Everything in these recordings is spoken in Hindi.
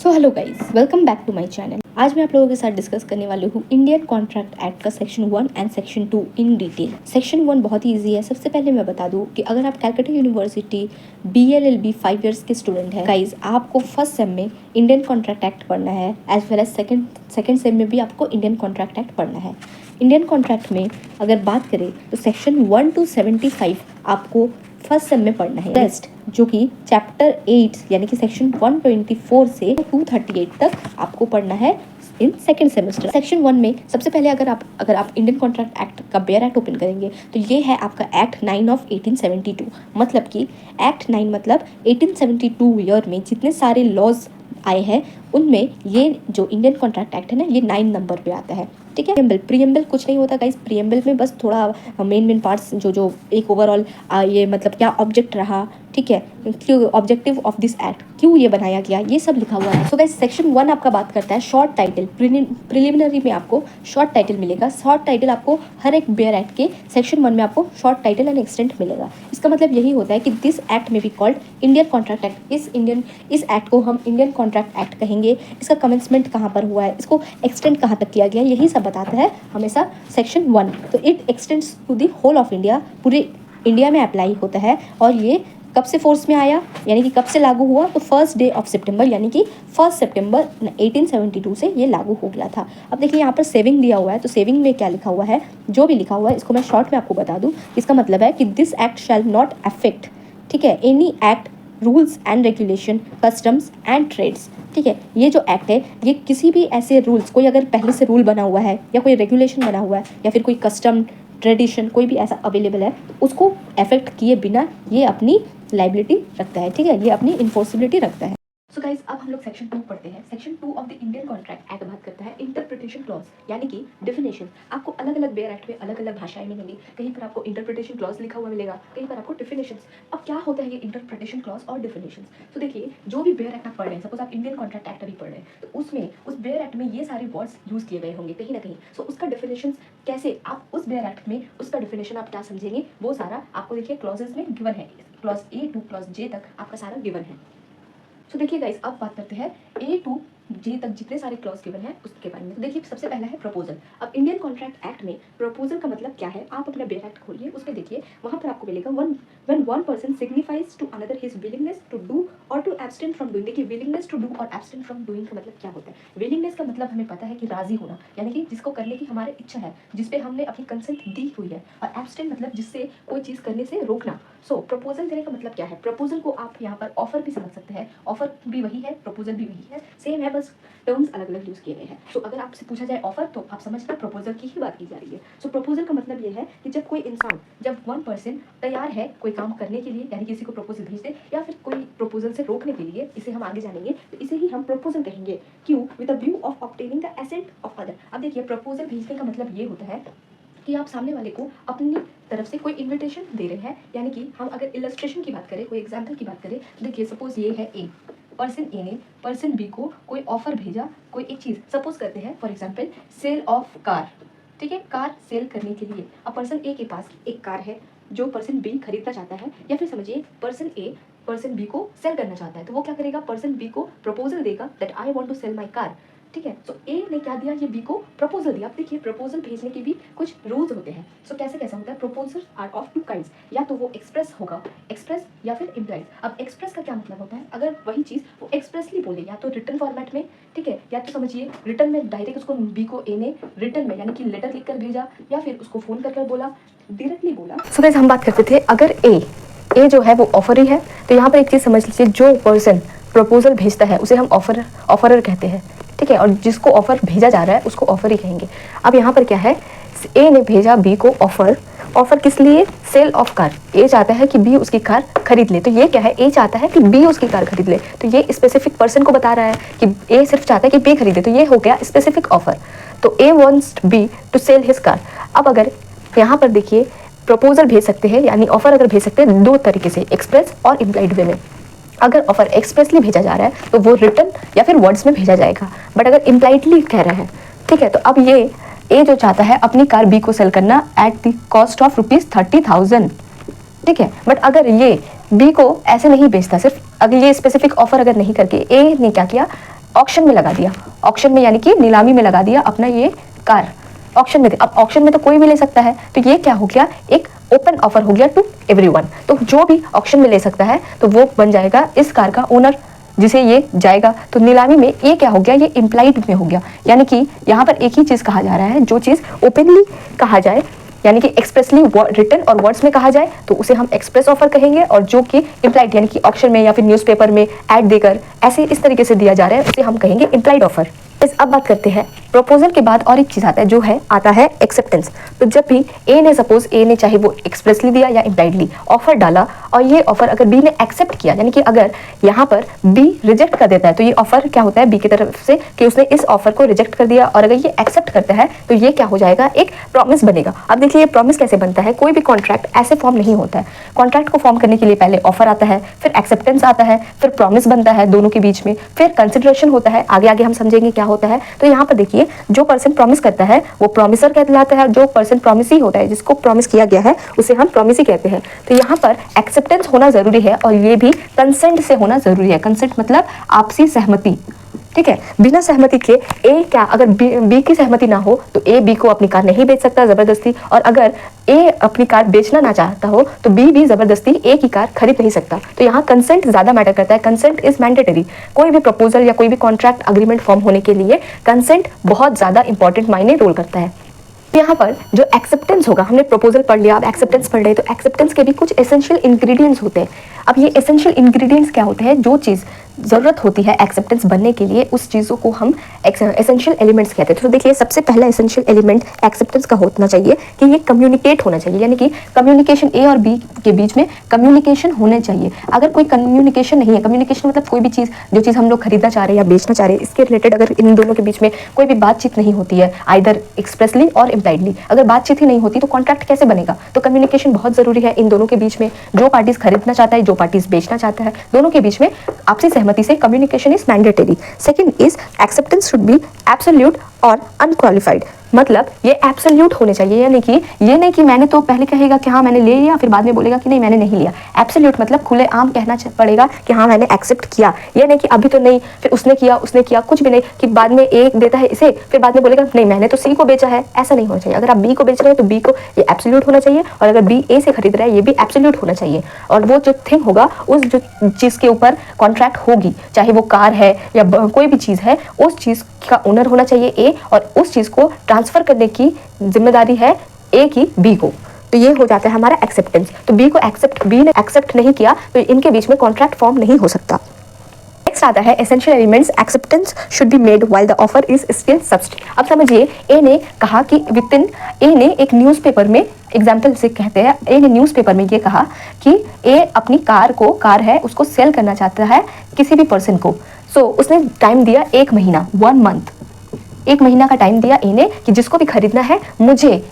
So hello guys, welcome back to my channel. आज मैं आप लोगों के साथ डिस्कस करने वाली हूँ इंडियन कॉन्ट्रैक्ट एक्ट का section 1 and section 2 in detail. Section 1 बहुत ही इजी है। सबसे पहले मैं बता दूँ कि अगर आप कैलकाटा यूनिवर्सिटी BLLB 5 ईयर्स के स्टूडेंट है गाइस, आपको फर्स्ट सेम में इंडियन कॉन्ट्रैक्ट एक्ट पढ़ना है, as well as second sem में भी आपको इंडियन कॉन्ट्रैक्ट एक्ट पढ़ना है। इंडियन कॉन्ट्रैक्ट में अगर बात करें तो सेक्शन 1 to 75 आपको फर्स्ट सेम में पढ़ना है। रेस्ट जो कि चैप्टर 8 यानी कि सेक्शन 124 से 238 तक आपको पढ़ना है इन सेकेंड सेमेस्टर। सेक्शन 1 में सबसे पहले अगर आप इंडियन कॉन्ट्रैक्ट एक्ट का बेयर एक्ट ओपन करेंगे तो ये है आपका एक्ट 9 ऑफ 1872। मतलब कि एक्ट 9 मतलब 1872 ईयर में जितने सारे लॉज आए हैं उनमें ये जो इंडियन कॉन्ट्रैक्ट एक्ट है ना, ये 9 नंबर पे आता है। ठीक है। प्रीएम्बल कुछ नहीं होता गाइस। प्रीएम्बल में बस थोड़ा मेन पार्ट्स जो एक ओवरऑल ये मतलब क्या ऑब्जेक्ट रहा, ठीक है, क्यों ऑब्जेक्टिव ऑफ दिस एक्ट, क्यों ये बनाया गया, ये सब लिखा हुआ है। सो गाइस सेक्शन 1 आपका बात करता है शॉर्ट टाइटल। प्रिलिमिनरी में आपको शॉर्ट टाइटल मिलेगा। शॉर्ट टाइटल आपको हर एक बेयर एक्ट के सेक्शन 1 में आपको शॉर्ट टाइटल एंड एक्सटेंट मिलेगा। इसका मतलब यही होता है कि दिस एक्ट में be called Indian contract act. इस एक्ट को हम इंडियन कॉन्ट्रैक्ट एक्ट कहेंगे। इसका कमेंसमेंट कहाँ पर हुआ है, इसको एक्सटेंड कहाँ तक किया गया, यही सब बताता है हमेशा सेक्शन 1। तो it extends to the whole of India, पूरे इंडिया में अप्लाई होता है। और ये कब से फोर्स में आया यानी कि कब से लागू हुआ, तो फर्स्ट डे ऑफ सितंबर यानी कि 1 सितंबर 1872 से ये लागू हो गया था। अब देखिए यहाँ पर सेविंग दिया हुआ है, तो सेविंग में क्या लिखा हुआ है, जो भी लिखा हुआ है इसको मैं शॉर्ट में आपको बता दूँ। इसका मतलब है कि this act shall not affect, ठीक है, any act, rules and regulation, customs and trades. ठीक है, ये जो एक्ट है ये किसी भी ऐसे रूल्स, कोई अगर पहले से रूल बना हुआ है या कोई रेगुलेशन बना हुआ है या फिर कोई कस्टम ट्रेडिशन कोई भी ऐसा अवेलेबल है, तो उसको अफेक्ट किए बिना ये अपनी लाइबिलिटी रखता है। ठीक है, ये अपनी इन्फोर्सिबिलिटी रखता है। सो गाइस अब हम लोग सेक्शन 2 पढ़ते हैं। Section 2 of the Indian contract act बात करता है इंटरप्रिटेशन क्लॉज यानी कि डिफिनेशन। आपको अलग अलग बेयर एक्ट में अलग अलग भाषाएं मिलेंगी। कहीं पर आपको इंटरप्रिटेशन क्लॉज लिखा हुआ मिलेगा, कहीं पर आपको डिफिनेशंस। अब क्या होता है ये इंटरप्रिटेशन क्लॉज और डिफिनेशंस? तो देखिए, जो भी बेयर एक्ट आप पढ़ रहे हैं, सपोज आप इंडियन कॉन्ट्रैक्ट एक्ट अभी पढ़ रहे हैं, तो उसमें उस बेयर एक्ट में ये सारे वर्ड्स यूज किए गए होंगे कहीं ना कहीं। सो उसका डिफिनेशन कैसे, आप उस बेयर एक्ट में उसका डिफिनेशन आप क्या समझेंगे, वो सारा आपको देखिए क्लॉजेस में गिवन है। Clause A to clause J तक आपका सारा गिवन है। तो देखिए गाइस अब बात करते हैं A to J तक जितने सारे क्लॉज गिवन है उसके बारे में। तो देखिए सबसे पहला है प्रपोजल। अब इंडियन कॉन्ट्रैक्ट एक्ट में प्रपोजल का मतलब क्या है, आप अपना बेयर एक्ट खोलिए, उसमें देखिए वहां पर आपको मिलेगा when one person signifies to another his willingness to do or to abstain from doing। देखिए willingness to do और abstain from doing का मतलब क्या होता है। willingness का मतलब हमें पता है कि राजी होना, यानी कि जिसको करने की हमारी इच्छा है, जिसपे हमने अपनी कंसेंट दी हुई है। और abstain मतलब जिससे कोई चीज करने से रोकना। सो प्रपोजल देने का मतलब क्या है, प्रपोजल को आप यहाँ पर ऑफर भी समझ सकते हैं। ऑफर भी वही है, प्रपोजल भी वही है, सेम है, बस टर्म्स अलग अलग यूज किए गए हैं। सो अगर आपसे पूछा जाए ऑफर तो आप समझना प्रपोजल की ही बात की जा रही है। सो प्रपोजल का मतलब ये है कि जब कोई इंसान, जब वन पर्सन तैयार है कोई काम करने के लिए, यानी किसी को प्रपोजल भेज दे या फिर कोई प्रपोजल से रोकने के लिए, इसे हम आगे जानेंगे, तो इसे ही हम प्रपोजल कहेंगे। क्यों? With a view of obtaining the ascent of other. अब देखिए प्रपोजल भेजने का मतलब ये होता है कि आप सामने वाले को अपनी तरफ से कोई इन्विटेशन दे रहे हैं। यानी कि हम अगर इलस्ट्रेशन की बात करें, कोई एग्जाम्पल की बात करें, तो देखिए सपोज ये है A, पर्सन A ने पर्सन B को कोई ऑफर भेजा, कोई एक चीज़, सपोज करते हैं for example sale of car. ठीक है, कार सेल करने के लिए अब पर्सन A के पास एक कार है जो पर्सन B खरीदना चाहता है, या फिर समझिए पर्सन A पर्सन B को सेल करना चाहता है, तो वो क्या करेगा, पर्सन B को प्रपोजल देगा that I want to sell my car. ठीक है, सो A ने क्या दिया, ये B को प्रपोजल दिया। अब देखिए प्रपोजल भेजने के भी कुछ रूल्स होते हैं। सो कैसे कैसा होता है, proposals are of two kinds, या तो वो एक्सप्रेस होगा, एक्सप्रेस या फिर इम्प्लाइड। अब एक्सप्रेस का क्या मतलब होता है, अगर वही चीज़ वो एक्सप्रेसली बोले, या तो रिटन फॉर्मेट में, ठीक है, या तो समझिए रिटन में डायरेक्ट उसको B को A ने रिटन में यानी कि लेटर लिख कर भेजा, या फिर उसको फोन कर बोला, डायरेक्टली बोला। सो गाइस हम बात करते थे, अगर ए जो है वो ऑफर ही है, तो यहाँ पर एक चीज़ समझ लीजिए, जो पर्सन प्रपोजल भेजता है उसे हम ऑफरर कहते हैं। ठीक है, और जिसको ऑफर भेजा जा रहा है उसको ऑफर ही कहेंगे। अब यहाँ पर क्या है, ए ने भेजा बी को ऑफर किस लिए, सेल ऑफ कार। ए चाहता है कि बी उसकी कार खरीद ले, तो ये क्या है, ए चाहता है कि बी उसकी कार खरीद ले, तो ये स्पेसिफिक पर्सन को बता रहा है कि ए सिर्फ चाहता है कि बी खरीदे, तो ये हो गया स्पेसिफिक ऑफर। तो A wants B to sell his car. अब अगर यहाँ पर देखिए प्रपोजल भेज सकते हैं, यानी ऑफर अगर भेज सकते हैं दो तरीके से, एक्सप्रेस और इम्प्लाइड वे में। अगर ऑफर एक्सप्रेसली भेजा जा रहा है तो वो रिटन या फिर वर्ड्स में भेजा जाएगा, बट अगर इम्प्लाइडली कह रहा है, ठीक है, तो अब ये ए जो चाहता है अपनी कार बी को सेल करना एट द कॉस्ट ऑफ ₹30,000, ठीक है, बट अगर ये बी को ऐसे नहीं बेचता, सिर्फ अगर ये स्पेसिफिक ऑफर अगर नहीं करके ए ने क्या किया, ऑक्शन में लगा दिया, ऑक्शन में यानी कि नीलामी में लगा दिया अपना ये कार ऑक्शन में। अब ऑक्शन में तो कोई भी ले सकता है, तो ये क्या हो गया, एक ओपन ऑफर हो गया टू एवरीवन। तो जो भी ऑक्शन में ले सकता है तो वो बन जाएगा इस कार का ओनर, जिसे ये जाएगा। तो नीलामी में ये क्या हो गया, ये इम्प्लाइड में हो गया, यानी कि यहाँ पर एक ही चीज कहा जा रहा है, जो चीज ओपनली कहा जाए यानी कि एक्सप्रेसली रिटन और वर्ड्स में कहा जाए तो उसे हम एक्सप्रेस ऑफर कहेंगे, और जो कि इम्प्लाइड यानी कि ऑक्शन में या फिर न्यूज़पेपर में ऐड देकर ऐसे इस तरीके से दिया जा रहा है उसे हम कहेंगे इम्प्लाइड ऑफर। अब बात करते हैं प्रपोजल के बाद और एक चीज आता है, जो है आता है एक्सेप्टेंस। तो जब भी ए ने सपोज ए ने चाहे वो एक्सप्रेसली दिया या इम्प्लाइडली ऑफर डाला, और ये ऑफर अगर बी ने एक्सेप्ट किया, यानी कि अगर यहाँ पर बी रिजेक्ट कर देता है तो ये ऑफर क्या होता है बी की तरफ से कि उसने इस ऑफर को रिजेक्ट कर दिया, और अगर ये एक्सेप्ट करता है तो ये क्या हो जाएगा, एक प्रॉमिस बनेगा। अब देखिए ये प्रॉमिस कैसे बनता है, कोई भी कॉन्ट्रैक्ट ऐसे फॉर्म नहीं होता है। कॉन्ट्रैक्ट को फॉर्म करने के लिए पहले ऑफर आता है, फिर एक्सेप्टेंस आता है, फिर प्रॉमिस बनता है दोनों के बीच में, फिर कंसिडरेशन होता है, आगे आगे हम समझेंगे क्या होता है। तो यहाँ पर देखिए जो पर्सन प्रॉमिस करता है वो प्रॉमिसर कहलाता है, जो पर्सन प्रॉमिसी होता है जिसको प्रॉमिस किया गया है उसे हम प्रॉमिसी कहते हैं। तो यहाँ पर एक्सेप्टेंस होना जरूरी है, और ये भी कंसेंट से होना जरूरी है। कंसेंट मतलब आपसी सहमति, ठीक है। बिना सहमति के ए क्या, अगर बी की सहमति ना हो तो ए बी को अपनी कार नहीं बेच सकता जबरदस्ती, और अगर ए अपनी कार बेचना ना चाहता हो तो बी भी जबरदस्ती ए की कार खरीद नहीं सकता। तो यहाँ कंसेंट ज्यादा मैटर करता है, कंसेंट इज मैंडेटरी। कोई भी प्रपोजल या कोई भी कॉन्ट्रैक्ट अग्रीमेंट फॉर्म होने के लिए कंसेंट बहुत ज्यादा इंपॉर्टेंट मायने रोल करता है। यहाँ पर जो एक्सेप्टेंस होगा, हमने प्रपोजल पढ़ लिया, अब एक्सेप्टेंस पढ़ रहे, तो एक्सेप्टेंस के भी कुछ एसेंशियल इंग्रेडिएंट्स होते हैं। अब ये एसेंशियल इंग्रेडिएंट्स क्या होते हैं, जो चीज़ ज़रूरत होती है एक्सेप्टेंस बनने के लिए, उस चीज़ों को हम एसेंशियल एलिमेंट्स कहते हैं। तो देखिए सबसे पहला एसेंशियल एलिमेंट एक्सेप्टेंस का होना चाहिए कि ये कम्युनिकेट होना चाहिए, यानी कि कम्युनिकेशन ए और बी के बीच में कम्युनिकेशन होने चाहिए। अगर कोई कम्युनिकेशन नहीं है, कम्युनिकेशन मतलब कोई भी चीज़, जो चीज़ हम लोग खरीदना चाह रहे हैं या बेचना चाह रहे हैं, इसके रिलेटेड अगर इन दोनों के बीच में कोई भी बातचीत नहीं होती है, आइदर एक्सप्रेसली और इम्प्लाइडली, अगर बातचीत ही नहीं होती तो कॉन्ट्रैक्ट कैसे बनेगा। तो कम्युनिकेशन बहुत जरूरी है इन दोनों के बीच में, जो पार्टीज खरीदना चाहता है, जो पार्टीज बेचना चाहता है, दोनों के बीच में आपसी सहमति से communication is mandatory. Second is acceptance should B absolute और अनक्वालिफाइड, मतलब ये एब्सोल्यूट होने चाहिए, यानी कि ये नहीं कि मैंने तो पहले कहेगा कि हाँ मैंने ले लिया, फिर बाद में बोलेगा कि नहीं मैंने नहीं लिया। एब्सोल्यूट मतलब खुले आम कहना पड़ेगा कि हाँ मैंने एक्सेप्ट किया, ये नहीं कि अभी तो नहीं, फिर उसने किया कुछ भी नहीं, कि बाद में ए देता है इसे, फिर बाद में बोलेगा नहीं मैंने तो सी को बेचा है। ऐसा नहीं होना चाहिए। अगर आप बी को बेच रहे हैं तो बी को ये एब्सोल्यूट होना चाहिए, और अगर बी ए से खरीद रहा है ये भी एब्सोल्यूट होना चाहिए। और वो जो थिंग होगा, उस जो चीज़ के ऊपर कॉन्ट्रैक्ट होगी, चाहे वो कार है या कोई भी चीज़ है, उस चीज़ का ओनर होना चाहिए ए, और उस चीज़ को ट्रांसफर करने की जिम्मेदारी है ए की बी को। तो ये हो जाता है हमारा एक्सेप्टेंस। तो बी ने एक्सेप्ट नहीं किया तो इनके बीच में कॉन्ट्रैक्ट फॉर्म नहीं हो सकता। नेक्स्ट आता है essential elements, acceptance should be made while the offer is still subsistent. अब समझिए ए ने कहा कि वितिन, ए ने एक न्यूज़पेपर में, एग्जाम्पल से कहते हैं, ए ने न्यूज़पेपर में ये कहा कि ए अपनी कार है उसको सेल करना चाहता है किसी भी पर्सन को। सो उसने टाइम दिया 1 महीना, 1 मंथ, 1 महीना का टाइम दिया ए ने कि जिसको भी खरीदना है मुझे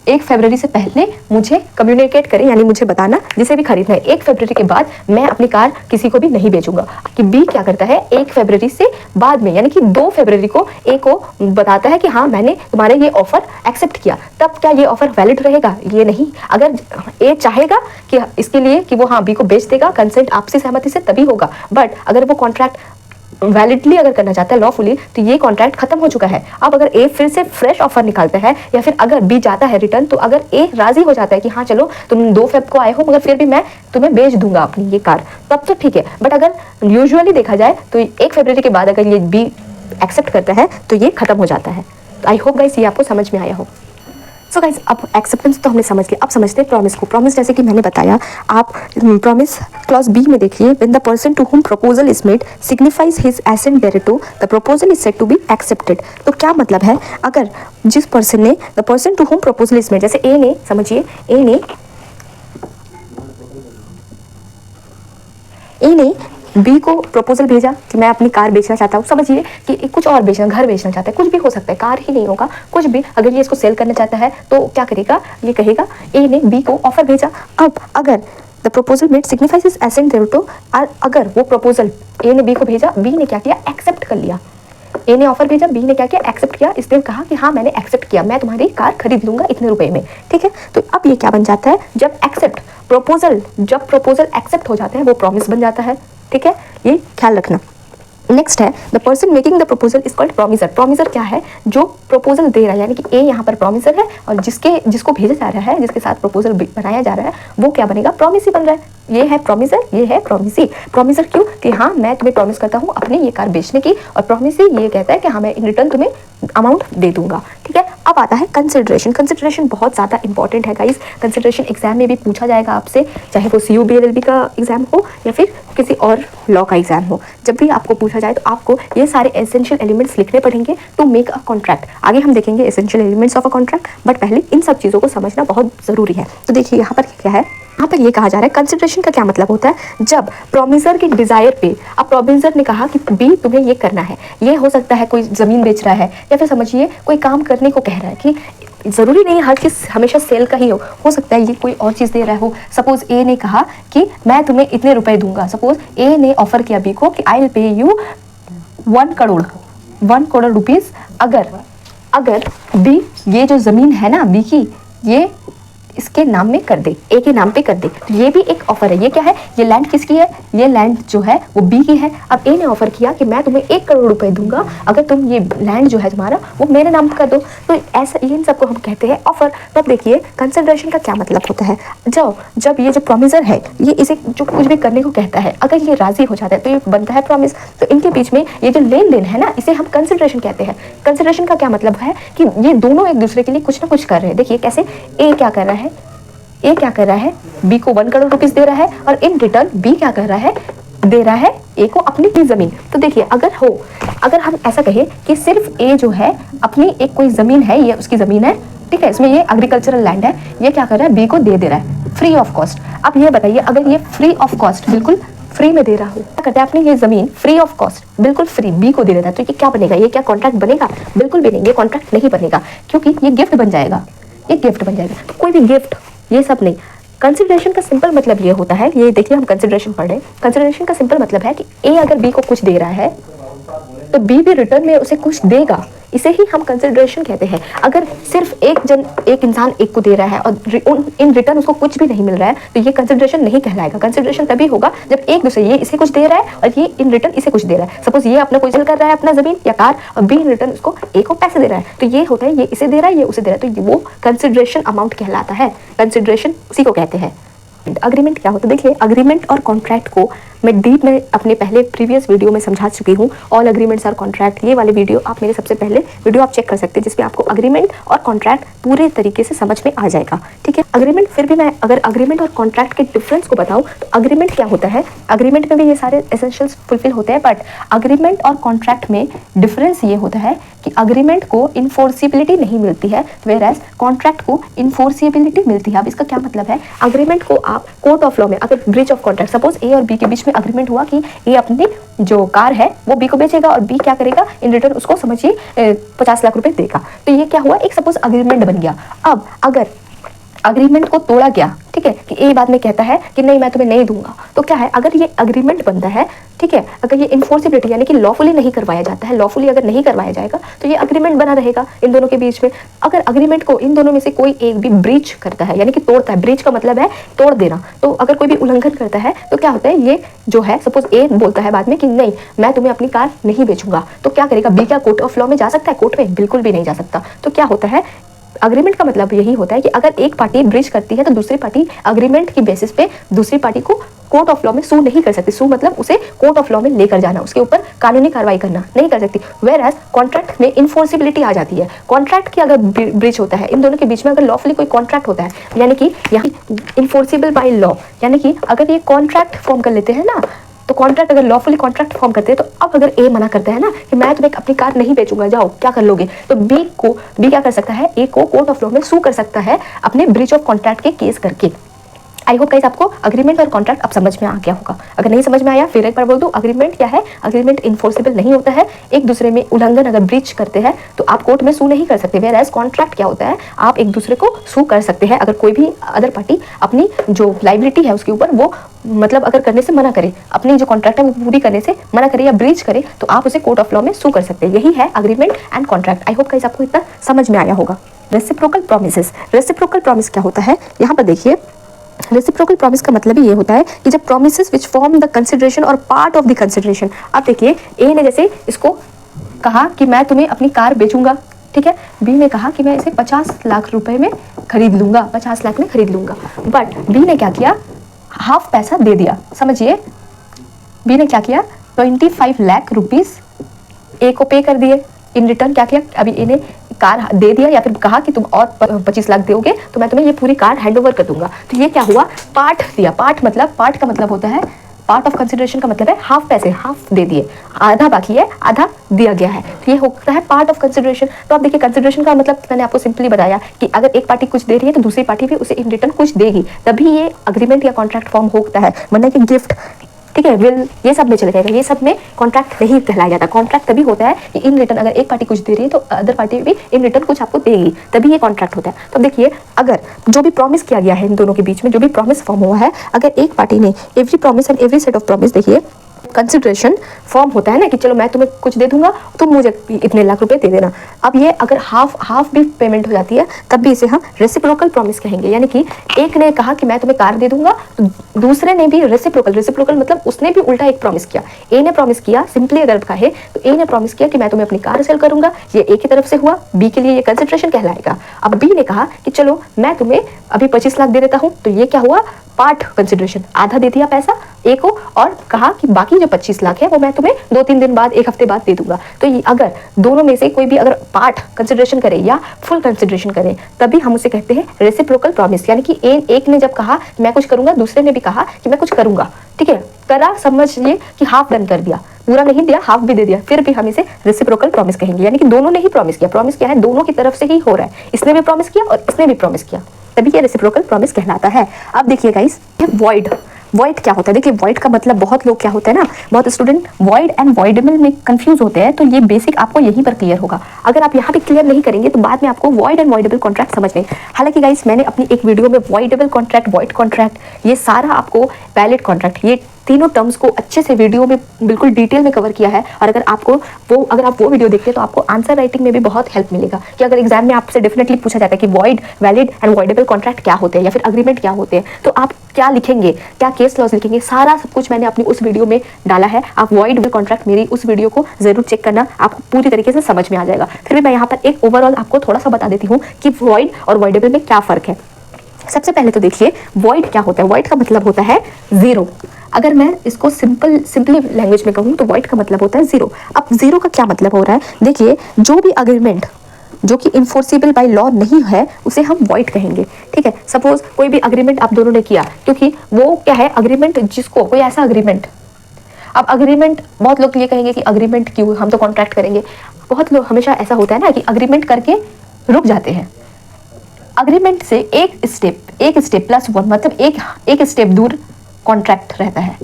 1 फरवरी से पहले मुझे कम्युनिकेट करें, यानी मुझे बताना जिसे भी खरीदना है। 1 फरवरी के बाद मैं अपनी कार किसी को भी नहीं बेचूंगा। कि बी क्या करता है, 1 फरवरी से बाद में यानी कि 2 फरवरी को ए को बताता है कि हाँ मैंने तुम्हारे ये ऑफर एक्सेप्ट किया। तब क्या ये ऑफर वैलिड रहेगा? ये नहीं। अगर ए चाहेगा कि इसके लिए कि वो हाँ बी को बेच देगा, कंसेंट आपसी सहमति से तभी होगा, बट अगर वो कॉन्ट्रैक्ट वैलिडली अगर करना चाहता है, लॉफुली, तो ये कॉन्ट्रैक्ट खत्म हो चुका है। अब अगर ए फिर से फ्रेश ऑफर निकालता है, या फिर अगर बी जाता है रिटर्न, तो अगर ए राजी हो जाता है कि हाँ चलो तुम 2 फेब को आए हो मगर फिर भी मैं तुम्हें बेच दूंगा अपनी ये कार, तब तो ठीक है। बट अगर यूजुअली देखा जाए तो 1 फरवरी के बाद अगर ये बी एक्सेप्ट करता है तो ये खत्म हो जाता है। आई होप गाइस ये आपको समझ में आया हो। सो गाइस अब एक्सेप्टेंस तो हमने समझ लिया, अब समझते हैं प्रॉमिस को। प्रॉमिस जैसे कि मैंने बताया, आप प्रॉमिस क्लॉज बी में देखिए, when the person to whom proposal is made signifies his assent thereto the proposal is said to be accepted. तो क्या मतलब है, अगर जिस पर्सन ने, the person to whom proposal is made, जैसे ए ने, समझिए ए ने बी को प्रपोजल भेजा कि मैं अपनी कार बेचना चाहता हूँ, समझिए कि कुछ और बेचना, घर बेचना चाहता है, कुछ भी हो सकता है, कार ही नहीं होगा, कुछ भी। अगर ये इसको सेल करना चाहता है तो क्या करेगा, ये कहेगा ए ने बी को ऑफर भेजा। अब अगर the proposal made signifies his assent thereto, अगर वो प्रपोजल ए ने बी को भेजा, बी ने क्या किया, एक्सेप्ट कर लिया। ए ने ऑफर भेजा, बी ने क्या किया, एक्सेप्ट किया। इसने कहा कि हाँ मैंने एक्सेप्ट किया, मैं तुम्हारी कार खरीद लूंगा इतने रुपए में, ठीक है। तो अब ये क्या बन जाता है, जब प्रपोजल एक्सेप्ट हो जाता है वो प्रॉमिस बन जाता है, ठीक है, ये ख्याल रखना। नेक्स्ट है the person making the proposal is called promisor. Promisor क्या है? जो प्रपोजल दे रहा है, यानी कि ए यहाँ पर प्रोमिसर है और जिसको भेजा जा रहा है, जिसके साथ प्रपोजल बनाया जा रहा है, वो क्या बनेगा? प्रोमिसी बन रहा है। ये है प्रोमिसर, ये है प्रोमिसी। प्रोमिसर क्यों? कि हाँ मैं तुम्हें प्रॉमिस करता हूँ अपनी ये कार बेचने की, और प्रोमिसी ये कहता है कि हाँ मैं इन रिटर्न तुम्हें अमाउंट दे दूंगा। ठीक है, अब आता है कंसिडरेशन। कंसिडरेशन बहुत ज़्यादा इंपॉर्टेंट है गाइस। कंसिडरेशन एग्जाम में भी पूछा जाएगा आपसे, चाहे वो CUBLLB का एग्जाम हो या फिर किसी और लॉ का एग्जाम हो। जब भी आपको पूछा जाए तो आपको ये सारे एसेंशियल एलिमेंट्स लिखने पड़ेंगे टू मेक अ कॉन्ट्रैक्ट। आगे हम देखेंगे essential elements of a contract, but पहले इन सब चीज़ों को समझना बहुत ज़रूरी है। तो देखिए यहाँ पर क्या है, यहाँ पर ये कहा जा रहा है कंसिडरेशन का क्या मतलब होता है? जब प्रोमिसर की डिजायर पे, अब प्रोमिसर ने कहा कि बी तुम्हें ये करना है, ये हो सकता है कोई ज़मीन बेच रहा है या फिर समझिए कोई काम करने को कह रहा है, कि ज़रूरी नहीं हर चीज़ हमेशा सेल का ही हो सकता है ये कोई और चीज़ दे रहा हो। सपोज ए ने कहा कि मैं तुम्हें इतने रुपए दूंगा। सपोज ए ने ऑफर किया बी को कि I will pay you 1 crore rupees अगर बी ये जो ज़मीन है ना बी की, ये इसके नाम में कर दे, ए के नाम पे कर दे। तो ये भी एक ऑफर है। ये क्या है? ये लैंड किसकी है? ये लैंड जो है वो बी की है। अब ए ने ऑफर किया कि मैं तुम्हें 1 करोड़ रुपए दूंगा अगर तुम ये लैंड जो है तुम्हारा वो मेरे नाम पे कर दो। तो ऐसा इन सबको हम कहते हैं ऑफर। तब देखिए कंसिडरेशन का क्या मतलब होता है। जब ये जो प्रॉमिसर है ये इसे जो कुछ भी करने को कहता है, अगर ये राजी हो जाता है तो ये बनता है प्रॉमिस। तो इनके बीच में ये जो लेन देन है ना, इसे हम कंसिडरेशन कहते हैं। कंसिडरेशन का क्या मतलब है कि ये दोनों एक दूसरे के लिए कुछ ना कुछ कर रहे हैं। देखिए कैसे, ए क्या कर रहा है, बी को 1 करोड़ रुपीस दे रहा है और इन रिटर्न बी क्या कर रहा है? दे रहा है ए को अपनी ही जमीन। तो देखिए अगर हम ऐसा कहें कि सिर्फ ए जो है अपनी एक कोई जमीन है, ये उसकी जमीन है, ठीक है, इसमें ये एग्रीकल्चरल लैंड है, ये क्या कर रहा है? बी को दे रहा है फ्री ऑफ कॉस्ट। अब ये बताइए अगर ये फ्री ऑफ कॉस्ट, बिल्कुल फ्री में दे रहा हूँ, क्या करता है? अपनी ये जमीन फ्री ऑफ कॉस्ट बिल्कुल फ्री बी को दे देता है, तो ये क्या बनेगा? ये क्या कॉन्ट्रैक्ट बनेगा? बिल्कुल भी नहीं, ये कॉन्ट्रैक्ट नहीं बनेगा, क्योंकि ये गिफ्ट बन जाएगा। ये गिफ्ट बन जाएगा। तो कोई भी गिफ्ट, ये सब नहीं। कंसिडरेशन का सिंपल मतलब ये होता है, ये देखिए हम कंसिडरेशन पढ़ रहे हैं। कंसिडरेशन का सिंपल मतलब है कि ए अगर बी को कुछ दे रहा है तो बी भी रिटर्न में उसे कुछ देगा। इसे ही हम कंसिडरेशन कहते हैं। अगर सिर्फ एक इंसान एक को दे रहा है और इन रिटर्न उसको कुछ भी नहीं मिल रहा है तो ये कंसिडरेशन नहीं कहलाएगा। कंसिडरेशन तभी होगा जब एक दूसरे, ये इसे कुछ दे रहा है और ये इन रिटर्न इसे कुछ दे रहा है। सपोज ये अपना कोई सेल कर रहा है अपना जमीन या कार, और बी इन रिटर्न उसको ए को पैसे दे रहा है, तो ये होता है ये इसे दे रहा है, ये उसे दे रहा है, तो वो कंसिडरेशन अमाउंट कहलाता है। कंसिडरेशन उसी को कहते हैं। अग्रीमेंट क्या होता है? देखिए अग्रीमेंट और कॉन्ट्रैक्ट को मैं डीप में अपने पहले प्रीवियस वीडियो में समझा चुकी हूँ। ऑल अग्रीमेंट्स आर कॉन्ट्रैक्ट, ये वाले वीडियो आप मेरे सबसे पहले वीडियो आप चेक कर सकते हैं, जिसमें आपको अग्रीमेंट और कॉन्ट्रैक्ट पूरे तरीके से समझ में आ जाएगा। ठीक है, अग्रीमेंट, फिर भी मैं अगर अग्रीमेंट और कॉन्ट्रैक्ट के डिफरेंस को बताऊँ तो अग्रीमेंट क्या होता है? अग्रीमेंट में भी ये सारे एसेंशियल्स फुलफिल होते हैं, बट अग्रीमेंट और कॉन्ट्रैक्ट में डिफरेंस ये होता है कि अग्रीमेंट को इन्फोर्सिबिलिटी नहीं मिलती है, वेयरएज कॉन्ट्रैक्ट को इन्फोर्सिबिलिटी मिलती है। अब इसका क्या मतलब है? अग्रीमेंट को आप कोर्ट ऑफ लॉ में, अगर ब्रीच ऑफ कॉन्ट्रैक्ट, सपोज ए और बी के बीच में अग्रीमेंट हुआ कि ए अपनी जो कार है वो बी को बेचेगा और बी क्या करेगा? इन रिटर्न उसको समझिए 50 लाख रुपए देगा, तो ये क्या हुआ? एक सपोज अग्रीमेंट बन गया। अब अगर अग्रीमेंट को तोड़ा गया, ठीक है, कि ए बाद में कहता है कि नहीं मैं तुम्हें नहीं दूंगा, तो क्या है? अगर ये अग्रीमेंट बनता है, ठीक है, अगर ये इन्फोर्सिबिलिटी यानी कि लॉफुली नहीं करवाया जाता है, लॉफुली अगर नहीं करवाया जाएगा तो ये अग्रीमेंट बना रहेगा इन दोनों के बीच में। अगर अग्रीमेंट को इन दोनों में से कोई एक भी ब्रीच करता है, यानी कि तोड़ता है, ब्रीच का मतलब है तोड़ देना, तो अगर कोई भी उल्लंघन करता है तो क्या होता है? ये जो है सपोज ए बोलता है बाद में कि नहीं मैं तुम्हें अपनी कार नहीं बेचूंगा, तो क्या करेगा? बी क्या कोर्ट ऑफ लॉ में जा सकता है? कोर्ट में बिल्कुल भी नहीं जा सकता। तो क्या होता है? अग्रीमेंट का मतलब यही होता है कि अगर एक पार्टी ब्रीच करती है तो दूसरी पार्टी अग्रीमेंट की बेसिस पे दूसरी पार्टी को कोर्ट ऑफ लॉ में सू नहीं कर सकती। सू मतलब उसे कोर्ट ऑफ लॉ में लेकर जाना, उसके ऊपर कानूनी कार्रवाई करना नहीं कर सकती। वेयरएज कॉन्ट्रैक्ट में इन्फोर्सिबिलिटी आ जाती है। कॉन्ट्रैक्ट की अगर ब्रीच होता है, इन दोनों के बीच में अगर लॉफुली कोई कॉन्ट्रैक्ट होता है, यानी कि यहाँ इन्फोर्सिबल बाय लॉ, यानी कि अगर ये कॉन्ट्रैक्ट फॉर्म कर लेते हैं ना, तो कॉन्ट्रैक्ट अगर लॉफुली कॉन्ट्रैक्ट फॉर्म करते हैं, तो अब अगर ए मना करता है ना कि मैं तुम्हें अपनी कार नहीं बेचूंगा, जाओ क्या कर लोगे, तो बी क्या कर सकता है? ए को कोर्ट ऑफ लॉ में सू कर सकता है अपने ब्रीच ऑफ कॉन्ट्रैक्ट के केस करके। आई होप गाइस आपको अग्रीमेंट और कॉन्ट्रैक्ट अब समझ में आ गया होगा। अगर नहीं समझ में आया फिर एक बार बोल दूं, अग्रीमेंट क्या है? अग्रीमेंट इन्फोर्सिबल नहीं होता है। एक दूसरे में उल्लंघन अगर ब्रीच करते हैं तो आप कोर्ट में सू नहीं कर सकते। वेयरएज कॉन्ट्रैक्ट क्या होता है? आप एक दूसरे को सू कर सकते हैं अगर कोई भी अदर पार्टी अपनी जो लाइबिलिटी है उसके ऊपर वो मतलब अगर करने से मना करे, अपनी जो कॉन्ट्रैक्ट है वो पूरी करने से मना करे या ब्रीच करे, तो आप उसे कोर्ट ऑफ लॉ में सू कर सकते हैं। यही है agreement and contract. I hope guys आपको इतना समझ में आया होगा। Reciprocal promises. रेसिप्रोकल प्रॉमिस क्या होता है? यहाँ पर देखिए रेसिप्रोकल प्रॉमिस का मतलब ही ये होता है कि जब promises which form the consideration और पार्ट ऑफ द कंसिडरेशन। अब देखिए, ए ने जैसे इसको कहा कि मैं तुम्हें अपनी कार बेचूंगा, ठीक है, बी ने कहा कि मैं इसे 50 लाख रुपए में खरीद लूंगा, 50 लाख में खरीद लूंगा, बट बी ने क्या किया, हाफ पैसा दे दिया। समझिए, बी ने क्या किया, 25 लाख रुपीस ए को पे कर दिए। इन रिटर्न क्या किया, अभी इन्हें कार दे दिया या फिर कहा कि तुम और 25 लाख दोगे तो मैं तुम्हें ये पूरी कार हैंड ओवर कर दूंगा। तो ये क्या हुआ, पार्ट दिया। पार्ट का मतलब होता है, पार्ट ऑफ कंसिडरेशन का मतलब है हाफ पैसे, हाफ दे दिए, आधा बाकी है, आधा दिया गया है, तो ये होता है पार्ट ऑफ कंसिडरेशन। तो आप देखिए, कंसिडरेशन का मतलब मैंने आपको सिंपली बताया कि अगर एक पार्टी कुछ दे रही है तो दूसरी पार्टी भी उसे इन रिटर्न कुछ देगी, तभी ये अग्रीमेंट या कॉन्ट्रैक्ट फॉर्म होता है, वरना कि गिफ्ट, ठीक है, विल, ये सब में चले जाएगा, ये सब में कॉन्ट्रैक्ट नहीं कहलाया जाता। कॉन्ट्रैक्ट तभी होता है कि इन रिटर्न अगर एक पार्टी कुछ दे रही है तो अदर पार्टी भी इन रिटर्न कुछ आपको देगी, तभी ये कॉन्ट्रैक्ट होता है। तो अब देखिए, अगर जो भी प्रॉमिस किया गया है इन दोनों के बीच में, जो भी प्रॉमिस फॉर्म हुआ है, अगर एक पार्टी ने every promise and every set of promise, देखिए कंसिडरेशन फॉर्म होता है ना कि चलो मैं तुम्हें कुछ दे दूंगा, तुम मुझे इतने लाख रुपए दे देना। अब ये अगर हाफ भी पेमेंट हो जाती है तब भी इसे हम रेसिप्रोकल प्रॉमिस कहेंगे। यानी कि एक ने कहा कि मैं तुम्हें कार दे दूंगा, तो दूसरे ने भी रेसिप्रोकल मतलब उसने भी उल्टा एक प्रॉमिस किया। ए ने प्रॉमिस किया, सिंपली अगर कहे तो ए ने प्रॉमिस किया कि मैं तुम्हें अपनी कार सेल करूंगा, ये ए की तरफ से हुआ, बी के लिए ये कंसिडरेशन कहलाएगा। अब बी ने कहा कि चलो मैं तुम्हें अभी 25 लाख दे देता हूँ, तो ये क्या हुआ, पार्ट कंसिडरेशन, आधा दे दिया पैसा ए को और कहा कि बाकी जो 25 लाख है वो मैं तुम्हें 2-3 दिन बाद, एक हफ्ते बाद दे दूंगा। तो ये अगर दोनों में से कोई भी अगर पार्ट कंसिडरेशन करे या फुल कंसिडरेशन करे, तभी हम उसे कहते हैं रेसिप्रोकल प्रॉमिस। यानी कि एक ने जब कहा कि मैं कुछ करूंगा, दूसरे ने भी कहा कि मैं कुछ करूंगा, ठीक है, करा, समझिए कि हाफ डन कर दिया, पूरा नहीं दिया, हाफ भी दे दिया, फिर भी हम इसे रेसिप्रोकल प्रॉमिस कहेंगे। यानी कि दोनों ने ही प्रॉमिस किया, प्रॉमिस क्या है, दोनों की तरफ से ही हो रहा है, इसने भी प्रॉमिस किया और इसने भी प्रॉमिस किया, तभी ये रेसिप्रोकल प्रॉमिस कहलाता है। अब देखिए गाइस, वॉइड क्या होता है। देखिए, वॉइड का मतलब बहुत लोग क्या होता है ना, बहुत स्टूडेंट वॉइड एंड वॉइडेबल में कंफ्यूज होते हैं, तो ये बेसिक आपको यहीं पर क्लियर होगा। अगर आप यहाँ पे क्लियर नहीं करेंगे तो बाद में आपको वॉइड एंड वॉइडेबल कॉन्ट्रैक्ट समझ नहीं। हालांकि गाइस, मैंने अपनी एक वीडियो में वॉइडेबल कॉन्ट्रैक्ट, वॉइड कॉन्ट्रैक्ट, ये सारा आपको वैलिड कॉन्ट्रैक्ट, ये तीनों टर्म्स को अच्छे से वीडियो में बिल्कुल डिटेल में कवर किया है। और अगर आप वो वीडियो देखते हैं तो आपको आंसर राइटिंग में भी बहुत हेल्प मिलेगा कि अगर एग्जाम में आपसे डेफिनेटली पूछा जाता है कि void, valid and voidable contract क्या होते हैं या फिर अग्रीमेंट क्या होते हैं, तो आप क्या लिखेंगे, क्या केस लॉज लिखेंगे, सारा सब कुछ मैंने अपनी उस वीडियो में डाला है। आप वॉइड कॉन्ट्रैक्ट मेरी उस वीडियो को जरूर चेक करना, आपको पूरी तरीके से समझ में आ जाएगा। फिर भी मैं यहाँ पर एक ओवरऑल आपको थोड़ा सा बता देती हूँ कि वॉइड और वॉइडेबल में क्या फर्क है। सबसे पहले तो देखिए, वॉइड क्या होता है। वॉइड का मतलब होता है जीरो। अगर मैं इसको सिंपली लैंग्वेज में कहूँ तो वॉइड का मतलब होता है जीरो। अब जीरो का क्या मतलब हो रहा है, देखिए, जो भी अग्रीमेंट जो कि इन्फोर्सिबल बाय लॉ नहीं है उसे हम वॉइड कहेंगे, ठीक है। सपोज कोई भी अग्रीमेंट आप दोनों ने किया, क्योंकि वो क्या है, अग्रीमेंट जिसको कोई ऐसा अग्रीमेंट, अब अग्रीमेंट, बहुत लोग ये कहेंगे कि अग्रीमेंट क्यों, हम तो कॉन्ट्रैक्ट करेंगे। बहुत लोग हमेशा ऐसा होता है ना कि अग्रीमेंट करके रुक जाते हैं। अग्रीमेंट से एक स्टेप प्लस वन, मतलब एक स्टेप दूर कॉन्ट्रैक्ट रहता है।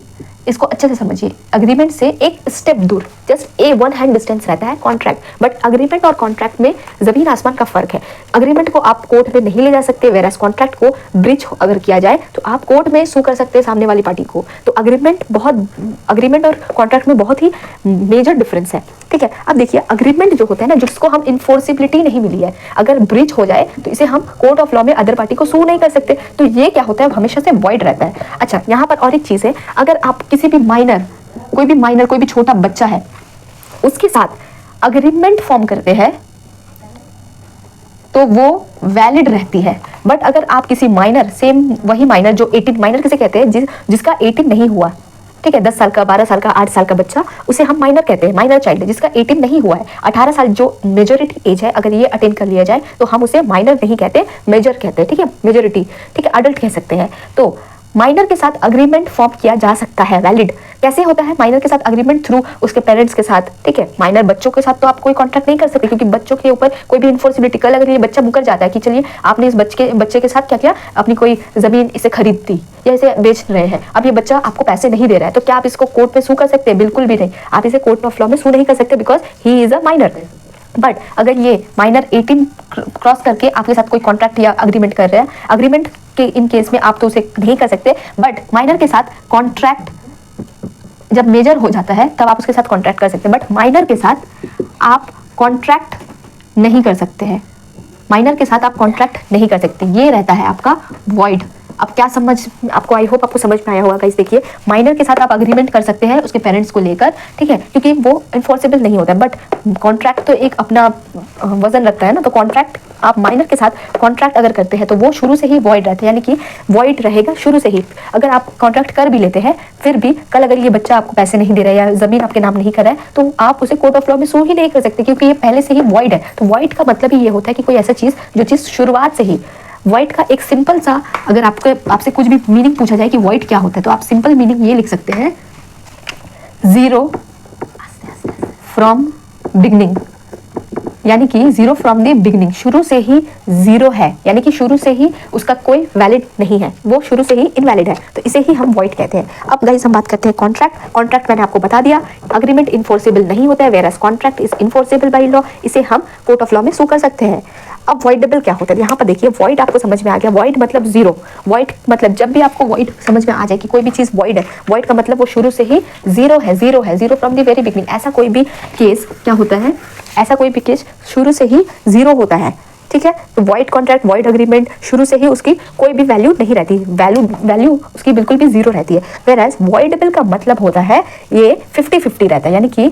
इसको अच्छे से समझिए, अग्रीमेंट से एक स्टेप दूर, जस्ट वन हैंड डिस्टेंस रहता है कॉन्ट्रैक्ट। बट अग्रीमेंट और कॉन्ट्रैक्ट में जमीन आसमान का फर्क है। अग्रीमेंट को आप कोर्ट में नहीं ले जा सकते, वेरएस कॉन्ट्रैक्ट को ब्रीच अगर किया जाए तो आप कोर्ट में सू कर सकते हैं सामने वाली पार्टी को। तो अग्रीमेंट और कॉन्ट्रैक्ट में बहुत ही मेजर डिफरेंस है, ठीक है। अब देखिए, अग्रीमेंट जो होता है ना, जिसको हम इन्फोर्सिबिलिटी नहीं मिली है, अगर ब्रीच हो जाए तो इसे हम कोर्ट ऑफ लॉ में अदर पार्टी को सू नहीं कर सकते, तो ये क्या होता है, हमेशा से वॉइड रहता है। अच्छा, यहाँ पर और एक चीज है, अगर आप किसी भी कोई भी छोटा बच्चा है, उसके साथ अग्रीमेंट फॉर्म करते हैं तो वो वैलिड रहती है। बट अगर आप किसी माइनर, सेम वही माइनर जो 18, माइनर किसे कहते हैं, जिसका 18 नहीं हुआ, ठीक है, 10 साल का, 12 साल का, 8 साल का बच्चा, उसे हम माइनर कहते हैं, माइनर चाइल्ड, जिसका 18 नहीं हुआ है, 18 साल जो मेजोरिटी एज है, अगर ये अटेन कर लिया जाए तो हम उसे माइनर नहीं कहते, मेजर कहते हैं, ठीक है, मेजोरिटी, ठीक है, अडल्ट कह सकते हैं। तो माइनर के साथ अग्रीमेंट फॉर्म किया जा सकता है, वैलिड कैसे होता है माइनर के साथ अग्रीमेंट, थ्रू उसके पेरेंट्स के साथ, ठीक है। माइनर बच्चों के साथ तो आप कोई कॉन्ट्रैक्ट नहीं कर सकते, क्योंकि बच्चों के ऊपर कोई भी इन्फोर्सिबिलिटी, कल अगर ये बच्चा मुकर जाता है कि चलिए आपने इस बच्चे के साथ क्या किया, अपनी कोई जमीन इसे खरीद दी या इसे बेच रहे हैं, अब ये बच्चा आपको पैसे नहीं दे रहा है, तो क्या आप इसको कोर्ट में सू कर सकते हैं? बिल्कुल भी नहीं, आप इसे कोर्ट ऑफ लॉ में सू नहीं कर सकते, because he is a minor. But अगर ये माइनर 18 क्रॉस करके आपके साथ कोई कॉन्ट्रैक्ट या अग्रीमेंट कर रहे हैं, अग्रीमेंट के इन केस में आप तो उसे नहीं कर सकते, बट माइनर के साथ कॉन्ट्रैक्ट जब मेजर हो जाता है तब आप उसके साथ कॉन्ट्रैक्ट कर सकते हैं, बट माइनर के साथ आप कॉन्ट्रैक्ट नहीं कर सकते हैं, माइनर के साथ आप कॉन्ट्रैक्ट नहीं कर सकते। ये रहता है आपका वॉइड, अब क्या समझ आपको, आई होप आपको समझ में आया होगा गाइस। देखिए माइनर के साथ आप अग्रीमेंट कर सकते हैं उसके पेरेंट्स को लेकर, ठीक है, क्योंकि वो इन्फोर्सेबल नहीं होता है, बट कॉन्ट्रैक्ट तो एक अपना वजन रखता है ना। तो कॉन्ट्रैक्ट आप माइनर के साथ कॉन्ट्रैक्ट अगर करते हैं तो वो शुरू से ही वॉइड रहता है, यानी कि वॉइड रहेगा शुरू से ही। अगर आप कॉन्ट्रैक्ट कर भी लेते हैं फिर भी कल अगर ये बच्चा आपको पैसे नहीं दे रहा है या जमीन आपके नाम नहीं कर रहा है तो आप उसे कोर्ट ऑफ लॉ में सू ही नहीं कर सकते, क्योंकि ये पहले से ही वॉइड है। तो वॉइड का मतलब ही ये होता है कि कोई ऐसा चीज जो चीज शुरुआत से ही वॉइड का एक सिंपल सा, अगर आपसे कुछ भी मीनिंग पूछा जाए कि वॉइड क्या होता है तो आप सिंपल मीनिंग ये लिख सकते हैं, जीरो फ्रॉम बिगनिंग, यानी कि जीरो फ्रॉम द बिगनिंग, शुरू से ही जीरो है, यानी कि शुरू से ही उसका कोई वैलिड नहीं है, वो शुरू से ही इनवैलिड है, तो इसे ही हम वॉइड कहते हैं। अब गाइस हम बात करते हैं कॉन्ट्रैक्ट। कॉन्ट्रैक्ट मैंने आपको बता दिया, अग्रीमेंट इन्फोर्सेबल नहीं होता है, whereas contract is enforceable by law, इसे हम कोर्ट ऑफ लॉ में सू कर सकते हैं। अब वॉइडेबल क्या होता है, यहाँ पर देखिए वॉइड आपको समझ में आ गया, वॉइड मतलब जीरो। वॉइड मतलब जब भी आपको वॉइड समझ में आ जाए कि कोई भी चीज वॉइड है, वॉइड का मतलब वो शुरू से ही जीरो है, जीरो है, zero from the very beginning. ऐसा कोई भी केस क्या होता है, ऐसा कोई भी केस शुरू से ही जीरो होता है, ठीक है। तो वॉइड कॉन्ट्रैक्ट, वॉइड अग्रीमेंट, शुरू से ही उसकी कोई भी वैल्यू नहीं रहती, वैल्यू उसकी बिल्कुल भी जीरो रहती है। वेयरएज वॉइडेबल का मतलब होता है ये 50-50 रहता है, यानी कि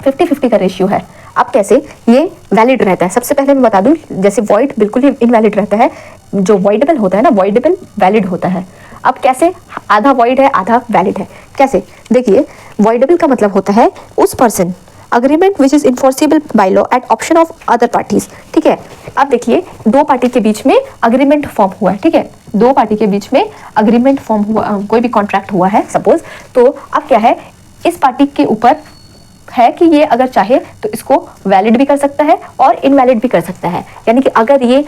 50-50 का रेशियो है। अब कैसे ये वैलिड रहता है, सबसे पहले मैं बता दूं, जैसे वॉइड बिल्कुल ही इनवैलिड रहता है, जो वॉइडेबल होता है ना, वॉइडेबल वैलिड होता है। अब कैसे, आधा वॉइड है आधा वैलिड है, कैसे देखिए, वॉइडेबल का मतलब होता है उस person agreement which is enforceable by law at option of other parties, ठीक है। अब देखिए दो पार्टी के बीच में अग्रीमेंट फॉर्म हुआ है, ठीक है, दो पार्टी के बीच में अग्रीमेंट फॉर्म हुआ, कोई भी कॉन्ट्रैक्ट हुआ है सपोज, तो अब क्या है, इस पार्टी के ऊपर है कि ये अगर चाहे तो इसको वैलिड भी कर सकता है और इनवैलिड भी कर सकता है, यानी कि अगर ये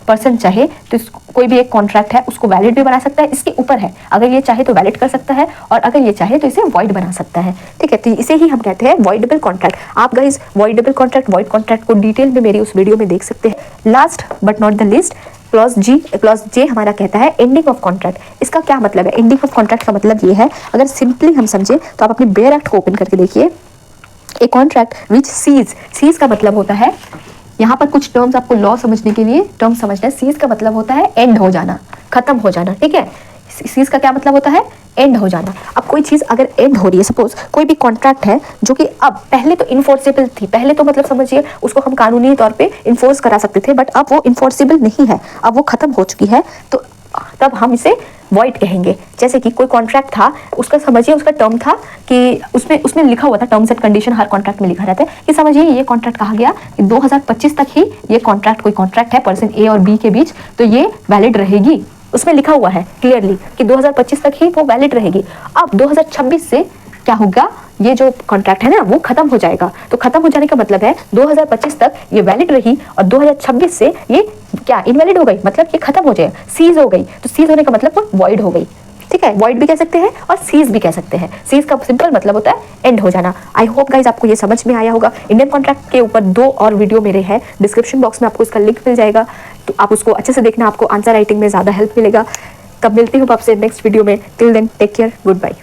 पर्सन चाहे तो कोई भी एक कॉन्ट्रैक्ट है उसको वैलिड भी बना सकता है, इसके ऊपर है, अगर ये चाहे तो वैलिड कर सकता है और अगर ये चाहे तो इसे वॉइड बना सकता है, ठीक है। तो इसे ही हम कहते हैं वॉइडेबल कॉन्ट्रैक्ट। आप guys voidable contract, void contract को डिटेल में मेरी उस वीडियो में देख सकते हैं। Last but not the least, clause J हमारा कहता है एंडिंग ऑफ कॉन्ट्रैक्ट। इसका क्या मतलब है, एंडिंग ऑफ कॉन्ट्रैक्ट का मतलब ये है, अगर सिंपली हम समझे तो आप अपने बेयर एक्ट को ओपन करके देखिए, ए कॉन्ट्रैक्ट विच सीज का मतलब होता है, यहाँ पर कुछ टर्म्स आपको लॉ समझने के लिए टर्म समझना है। सीज का मतलब होता है एंड हो जाना, खत्म हो जाना, ठीक है। सीज का क्या मतलब होता है, एंड हो जाना। अब कोई चीज अगर एंड हो रही है, सपोज कोई भी कॉन्ट्रैक्ट है जो कि अब पहले तो इन्फोर्सेबल थी, पहले तो मतलब समझिए उसको हम कानूनी तौर पे इन्फोर्स करा सकते थे, बट अब वो इन्फोर्सेबल नहीं है, अब वो खत्म हो चुकी है, तो तब हम इसे वॉइड कहेंगे। जैसे कि कोई कॉन्ट्रैक्ट था, उसका समझिए उसका टर्म था कि उसमें लिखा हुआ था, terms and condition her contract में लिखा रहता है कि समझिए ये कॉन्ट्रैक्ट कहा गया कि 2025 तक ही ये कॉन्ट्रैक्ट, कोई कॉन्ट्रैक्ट है पर्सन ए और बी के बीच, तो ये वैलिड रहेगी, उसमें लिखा हुआ है क्लियरली कि 2025 तक ही वो वैलिड रहेगी। अब 2026 से क्या होगा, ये जो कॉन्ट्रैक्ट है ना वो खत्म हो जाएगा। तो खत्म हो जाने का मतलब है 2025 तक ये वैलिड रही और 2026 से ये क्या इनवैलिड हो गई, मतलब ये खत्म हो जाए, सीज हो गई। तो सीज होने का मतलब वो वॉइड हो गई, ठीक है। वॉइड भी कह सकते हैं और सीज भी कह सकते हैं। सीज का सिंपल मतलब होता है एंड हो जाना। आई होप गाइज आपको ये समझ में आया होगा। इंडियन कॉन्ट्रैक्ट के ऊपर 2 और वीडियो मेरे हैं, डिस्क्रिप्शन बॉक्स में आपको इसका लिंक मिल जाएगा, तो आप उसको अच्छे से देखना, आपको आंसर राइटिंग में ज़्यादा हेल्प मिलेगा। तब मिलती हूँ आपसे नेक्स्ट वीडियो में। Till then take care, good bye.